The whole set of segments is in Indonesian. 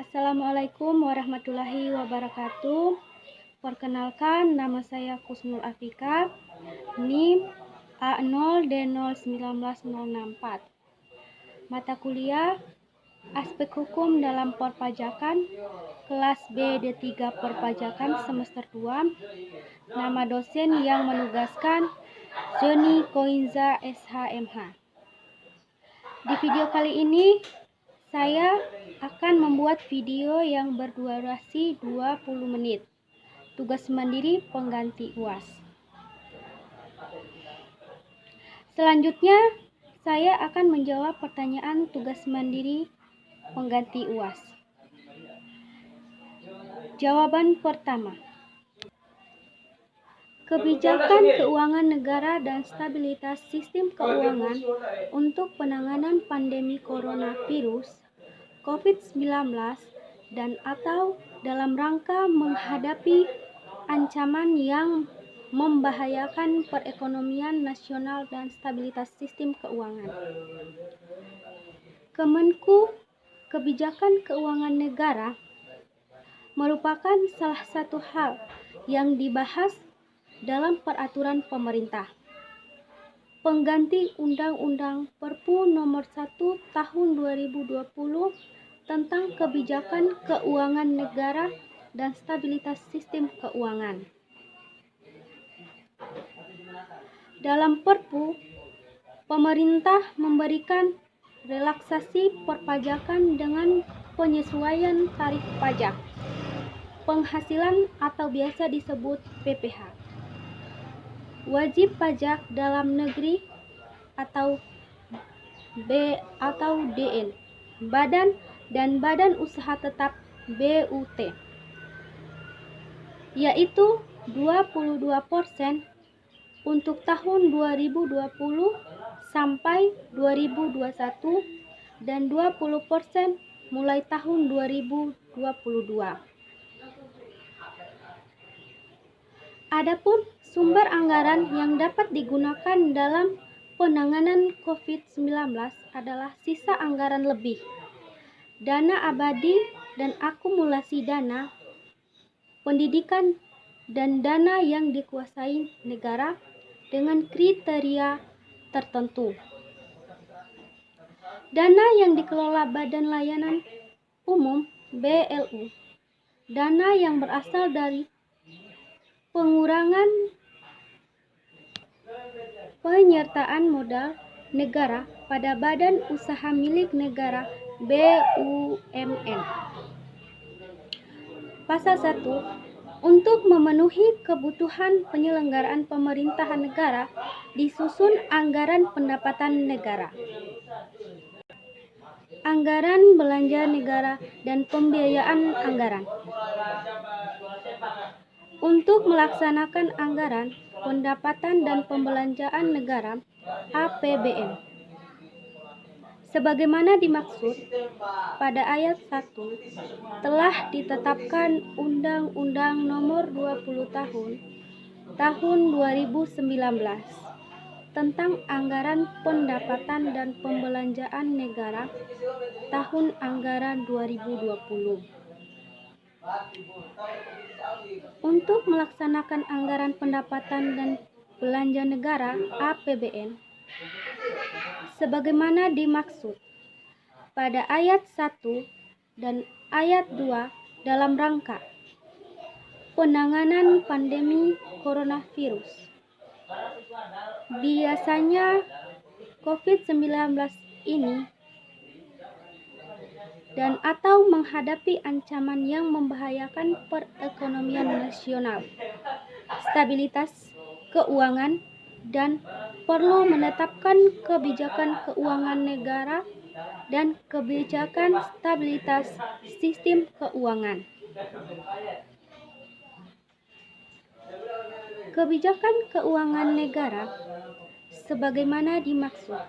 Assalamualaikum warahmatullahi wabarakatuh. Perkenalkan, nama saya Kusnul Afika, NIM A0D019064. Mata kuliah Aspek Hukum dalam Perpajakan, kelas B D3 Perpajakan semester 2. Nama dosen yang menugaskan Joni Koinza SHMH. Di video kali ini saya akan membuat video yang berdurasi 20 menit. Tugas mandiri pengganti UAS. Selanjutnya, saya akan menjawab pertanyaan tugas mandiri pengganti UAS. Jawaban pertama. Kebijakan keuangan negara dan stabilitas sistem keuangan untuk penanganan pandemi coronavirus COVID-19 dan atau dalam rangka menghadapi ancaman yang membahayakan perekonomian nasional dan stabilitas sistem keuangan. Kemenku Kebijakan Keuangan Negara merupakan salah satu hal yang dibahas dalam peraturan pemerintah pengganti Undang-Undang Perpu Nomor 1 Tahun 2020 tentang Kebijakan Keuangan Negara dan Stabilitas Sistem Keuangan. Dalam Perpu, pemerintah memberikan relaksasi perpajakan dengan penyesuaian tarif pajak penghasilan atau biasa disebut PPh. Wajib pajak dalam negeri atau DN, badan dan badan usaha tetap BUT, yaitu 22% untuk tahun 2020 sampai 2021 dan 20% mulai tahun 2022. Adapun sumber anggaran yang dapat digunakan dalam penanganan COVID-19 adalah sisa anggaran lebih, dana abadi dan akumulasi dana, pendidikan, dan dana yang dikuasai negara dengan kriteria tertentu. Dana yang dikelola Badan Layanan Umum BLU, dana yang berasal dari pengurangan penyertaan modal negara pada badan usaha milik negara BUMN. Pasal 1. Untuk memenuhi kebutuhan penyelenggaraan pemerintahan negara, disusun anggaran pendapatan negara, anggaran belanja negara, dan pembiayaan anggaran. Untuk melaksanakan anggaran pendapatan dan pembelanjaan negara APBN sebagaimana dimaksud pada ayat 1 telah ditetapkan Undang-Undang Nomor 20 Tahun 2019 tentang anggaran pendapatan dan pembelanjaan negara tahun anggaran 2020. Untuk melaksanakan anggaran pendapatan dan belanja negara APBN sebagaimana dimaksud pada ayat 1 dan ayat 2 dalam rangka penanganan pandemi coronavirus. Biasanya COVID-19 ini dan atau menghadapi ancaman yang membahayakan perekonomian nasional, stabilitas keuangan, dan perlu menetapkan kebijakan keuangan negara dan kebijakan stabilitas sistem keuangan. Kebijakan keuangan negara sebagaimana dimaksud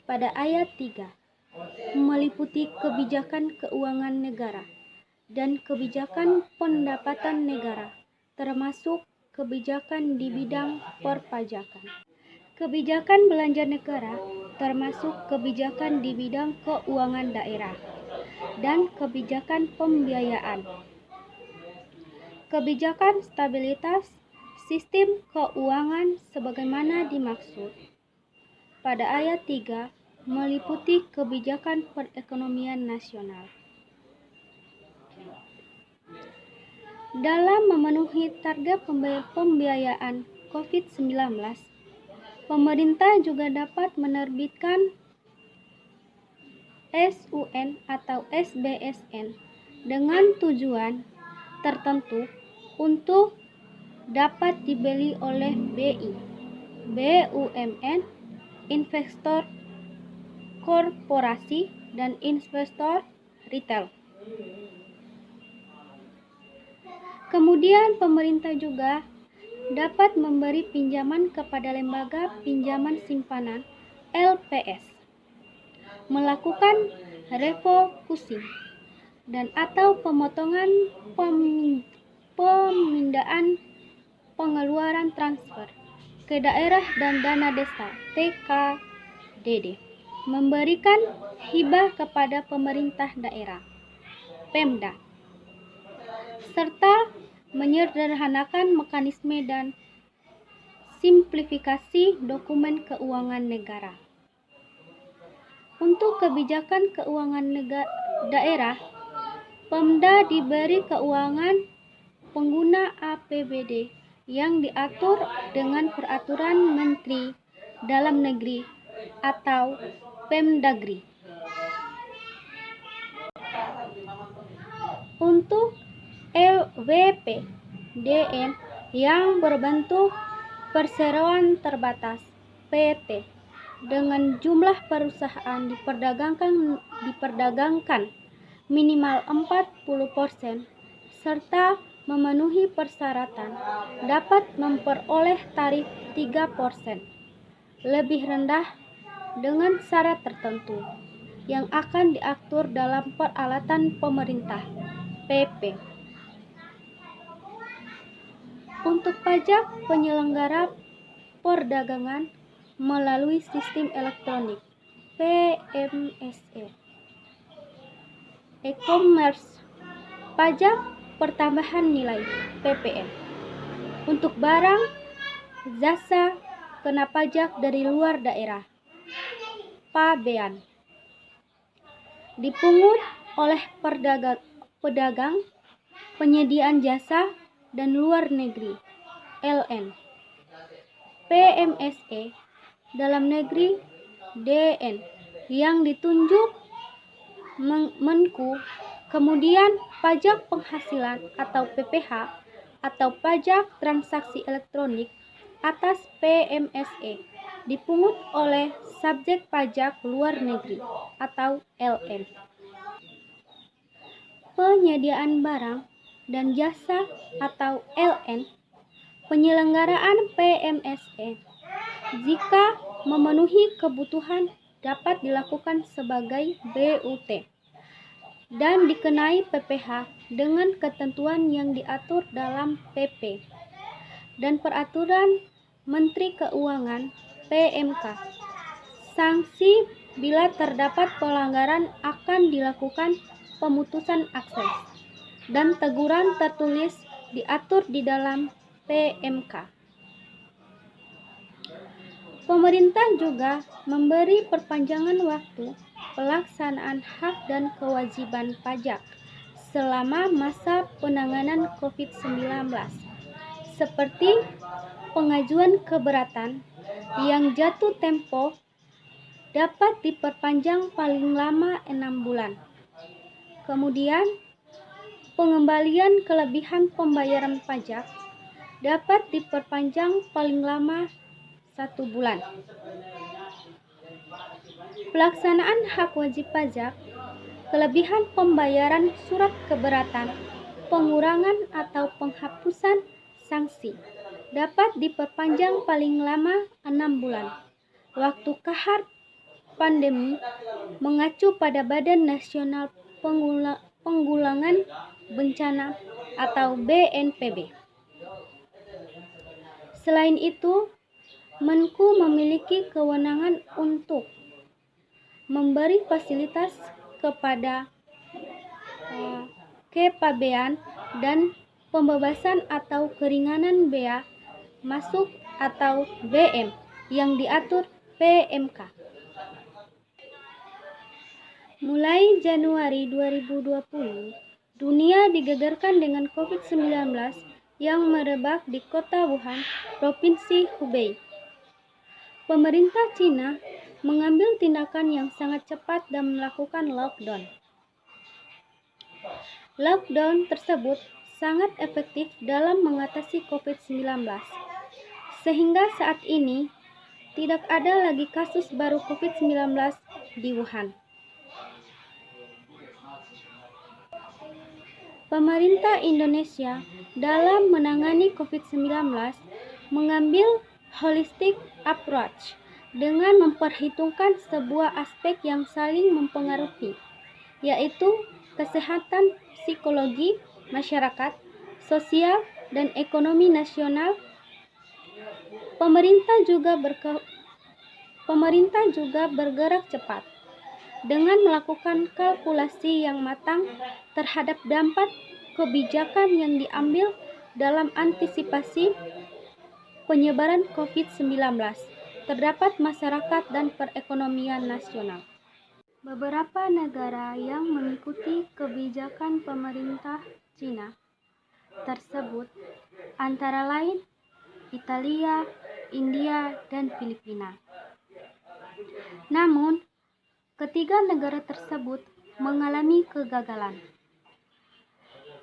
pada ayat 3 meliputi kebijakan keuangan negara dan kebijakan pendapatan negara, termasuk kebijakan di bidang perpajakan. Kebijakan belanja negara termasuk kebijakan di bidang keuangan daerah. dan kebijakan pembiayaan. Kebijakan stabilitas sistem keuangan sebagaimana dimaksud pada ayat 3 meliputi kebijakan perekonomian nasional. Dalam memenuhi target pembiayaan COVID-19, pemerintah juga dapat menerbitkan SUN atau SBSN dengan tujuan tertentu untuk dapat dibeli oleh BI, BUMN, investor korporasi, dan investor retail. Kemudian pemerintah juga dapat memberi pinjaman kepada lembaga pinjaman simpanan LPS, melakukan refocusing dan atau pemotongan pemindahan pengeluaran transfer ke daerah dan dana desa TKDD, memberikan hibah kepada pemerintah daerah Pemda, serta menyederhanakan mekanisme dan simplifikasi dokumen keuangan negara. Untuk kebijakan keuangan daerah, Pemda diberi keuangan pengguna APBD yang diatur dengan Peraturan Menteri Dalam Negeri atau Pemdagri. Untuk EWP-DN yang berbentuk perseroan terbatas PT dengan jumlah perusahaan diperdagangkan minimal 40% serta memenuhi persyaratan dapat memperoleh tarif 3% lebih rendah dengan syarat tertentu yang akan diatur dalam peralatan pemerintah PP. Untuk pajak penyelenggara perdagangan melalui sistem elektronik PMSE, e-commerce, pajak pertambahan nilai PPN. Untuk barang, jasa, kena pajak dari luar daerah PABEAN dipungut oleh pedagang, penyediaan jasa, dan luar negeri LN. PMSE dalam negeri DN yang ditunjuk Menku. Kemudian pajak penghasilan atau PPH atau pajak transaksi elektronik atas PMSE dipungut oleh subjek pajak luar negeri atau LN. Penyediaan barang dan jasa atau LN, penyelenggaraan PMSE jika memenuhi kebutuhan dapat dilakukan sebagai BUT dan dikenai PPH dengan ketentuan yang diatur dalam PP dan Peraturan Menteri Keuangan PMK. Sanksi bila terdapat pelanggaran akan dilakukan pemutusan akses dan teguran tertulis diatur di dalam PMK. Pemerintah juga memberi perpanjangan waktu pelaksanaan hak dan kewajiban pajak selama masa penanganan COVID-19, seperti pengajuan keberatan yang jatuh tempo dapat diperpanjang paling lama 6 bulan. Kemudian, pengembalian kelebihan pembayaran pajak dapat diperpanjang paling lama 1 bulan. Pelaksanaan hak wajib pajak, kelebihan pembayaran surat keberatan, pengurangan atau penghapusan sanksi dapat diperpanjang paling lama 6 bulan. Waktu kahar pandemi mengacu pada Badan Nasional Penanggulangan Bencana atau BNPB. Selain itu, Menku memiliki kewenangan untuk memberi fasilitas kepada kepabean dan pembebasan atau keringanan bea masuk atau BM yang diatur PMK. Mulai Januari 2020, dunia digegerkan dengan COVID-19 yang merebak di kota Wuhan, Provinsi Hubei. Pemerintah Cina mengambil tindakan yang sangat cepat dan melakukan lockdown. Lockdown tersebut sangat efektif dalam mengatasi COVID-19, sehingga saat ini tidak ada lagi kasus baru COVID-19 di Wuhan. Pemerintah Indonesia dalam menangani COVID-19 mengambil holistic approach dengan memperhitungkan sebuah aspek yang saling mempengaruhi, yaitu kesehatan psikologi masyarakat, sosial, dan ekonomi nasional. Pemerintah juga bergerak cepat dengan melakukan kalkulasi yang matang terhadap dampak kebijakan yang diambil dalam antisipasi penyebaran COVID-19 terhadap masyarakat dan perekonomian nasional. Beberapa negara yang mengikuti kebijakan pemerintah Cina tersebut antara lain Italia, India, dan Filipina. Namun, ketiga negara tersebut mengalami kegagalan.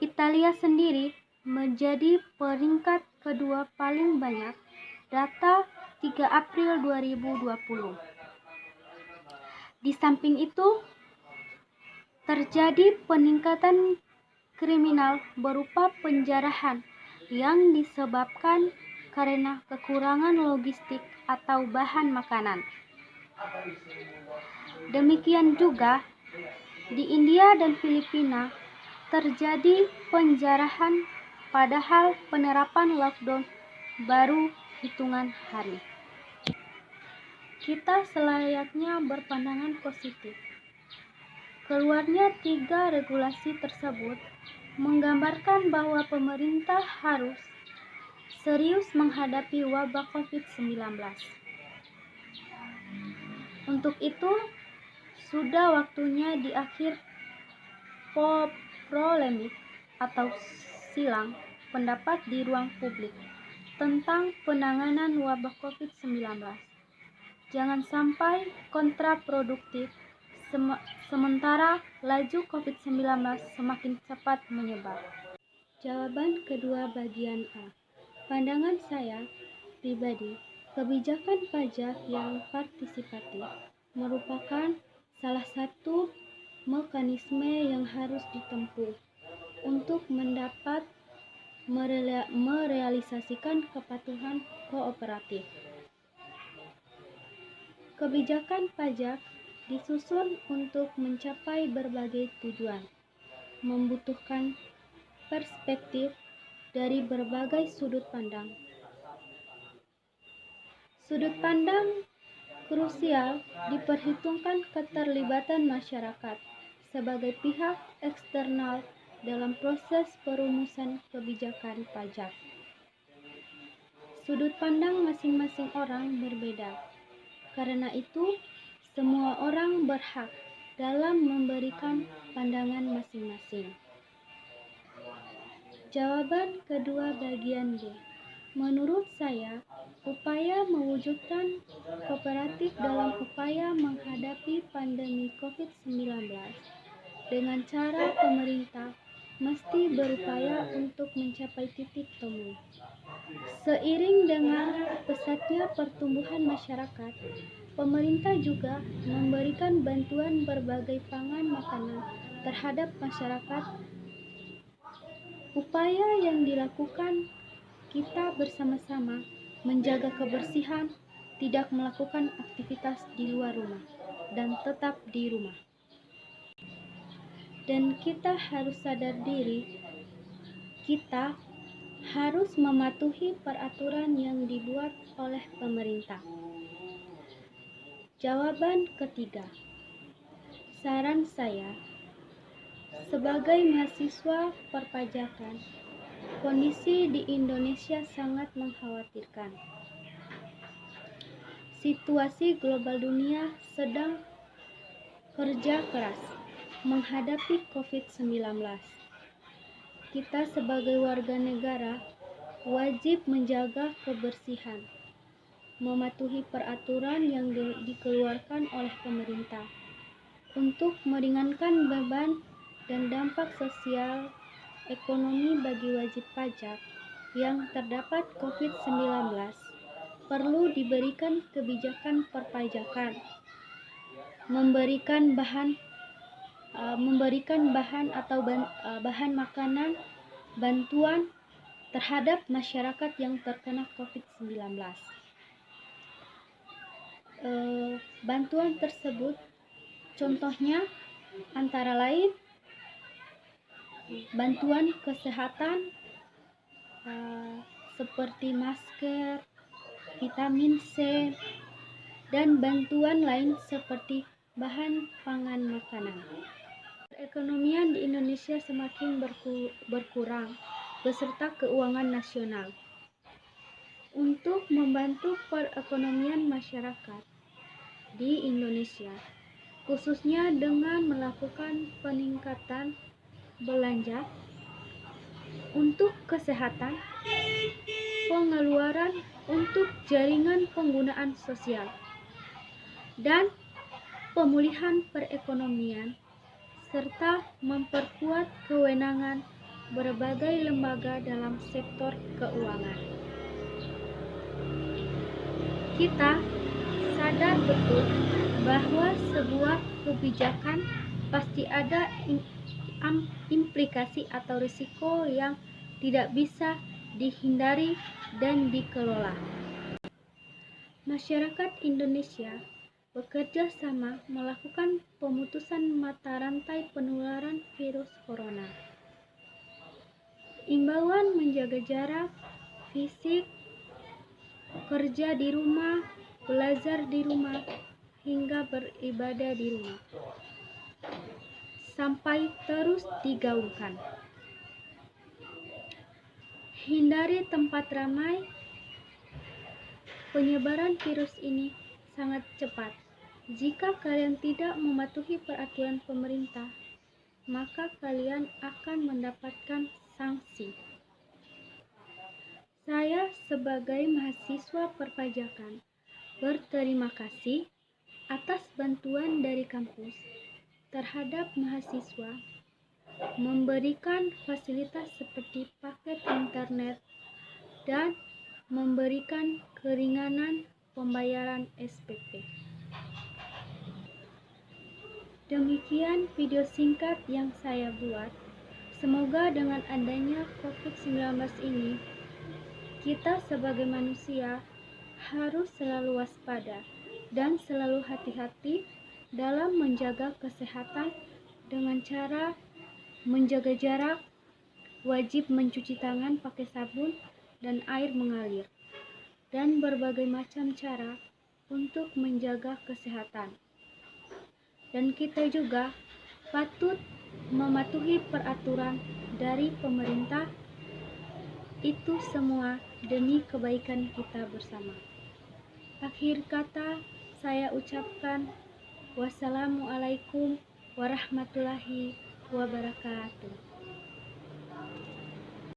Italia sendiri menjadi peringkat kedua paling banyak, data 3 April 2020. Di samping itu, terjadi peningkatan kriminal berupa penjarahan yang disebabkan karena kekurangan logistik atau bahan makanan. Demikian juga di India dan Filipina terjadi penjarahan padahal penerapan lockdown baru hitungan hari. Kita selayaknya berpandangan positif. Keluarnya 3 regulasi tersebut menggambarkan bahwa pemerintah harus serius menghadapi wabah COVID-19. Untuk itu, sudah waktunya di akhir polemik atau silang pendapat di ruang publik tentang penanganan wabah COVID-19. Jangan sampai kontraproduktif sementara laju COVID-19 semakin cepat menyebar. Jawaban kedua bagian A. Pandangan saya pribadi, kebijakan pajak yang partisipatif merupakan salah satu mekanisme yang harus ditempuh untuk merealisasikan kepatuhan kooperatif. Kebijakan pajak disusun untuk mencapai berbagai tujuan, membutuhkan perspektif dari berbagai sudut pandang. Sudut pandang krusial diperhitungkan keterlibatan masyarakat sebagai pihak eksternal dalam proses perumusan kebijakan pajak. Sudut pandang masing-masing orang berbeda. Karena itu, semua orang berhak dalam memberikan pandangan masing-masing. Jawaban kedua bagian B. Menurut saya, upaya mewujudkan kooperatif dalam upaya menghadapi pandemi COVID-19 dengan cara pemerintah mesti berupaya untuk mencapai titik temu. Seiring dengan pesatnya pertumbuhan masyarakat, pemerintah juga memberikan bantuan berbagai pangan makanan terhadap masyarakat. Upaya yang dilakukan kita bersama-sama menjaga kebersihan, tidak melakukan aktivitas di luar rumah, dan tetap di rumah. Dan kita harus sadar diri, kita harus mematuhi peraturan yang dibuat oleh pemerintah. Jawaban ketiga, saran saya, Sebagai mahasiswa perpajakan, kondisi di Indonesia sangat mengkhawatirkan. Situasi global dunia sedang kerja keras menghadapi COVID-19. Kita sebagai warga negara wajib menjaga kebersihan, mematuhi peraturan yang dikeluarkan oleh pemerintah untuk meringankan beban dan dampak sosial ekonomi bagi wajib pajak yang terdapat COVID-19. Perlu diberikan kebijakan perpajakan, memberikan bahan atau bahan makanan bantuan terhadap masyarakat yang terkena COVID-19. Bantuan tersebut contohnya antara lain bantuan kesehatan seperti masker, vitamin C, dan bantuan lain seperti bahan pangan makanan. Perekonomian di Indonesia semakin berkurang beserta keuangan nasional. Untuk membantu perekonomian masyarakat di Indonesia, khususnya dengan melakukan peningkatan belanja untuk kesehatan, pengeluaran untuk jaringan penggunaan sosial, dan pemulihan perekonomian, serta memperkuat kewenangan berbagai lembaga dalam sektor keuangan. Kita sadar betul bahwa sebuah kebijakan pasti ada implikasi atau risiko yang tidak bisa dihindari dan dikelola. Masyarakat Indonesia bekerja sama melakukan pemutusan mata rantai penularan virus corona. Imbauan menjaga jarak fisik, kerja di rumah, belajar di rumah, hingga beribadah di rumah sampai terus digaungkan. Hindari tempat ramai. Penyebaran virus ini sangat cepat. Jika kalian tidak mematuhi peraturan pemerintah, maka kalian akan mendapatkan sanksi. Saya sebagai mahasiswa perpajakan berterima kasih atas bantuan dari kampus terhadap mahasiswa, memberikan fasilitas seperti paket internet dan memberikan keringanan pembayaran SPP. Demikian video singkat yang saya buat. Semoga dengan adanya COVID-19 ini, kita sebagai manusia harus selalu waspada dan selalu hati-hati dalam menjaga kesehatan dengan cara menjaga jarak, wajib mencuci tangan pakai sabun dan air mengalir, dan berbagai macam cara untuk menjaga kesehatan. Dan kita juga patut mematuhi peraturan dari pemerintah. Itu semua demi kebaikan kita bersama. Akhir kata, saya ucapkan wassalamualaikum warahmatullahi wabarakatuh.